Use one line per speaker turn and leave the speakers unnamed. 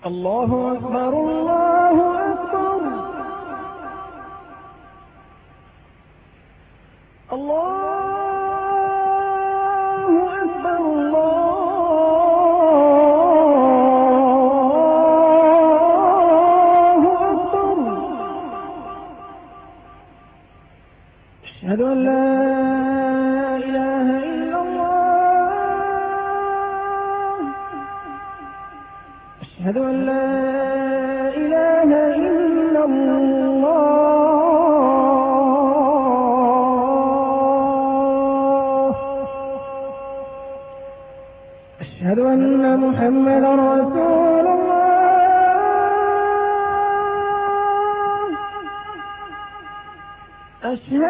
الله أكبر الله أكبر الله أكبر الله أكبر. أشهد أن لا إله إلا الله. أشهد أن لا إله إلا الله. أشهد أن محمدا رسول الله. أشهد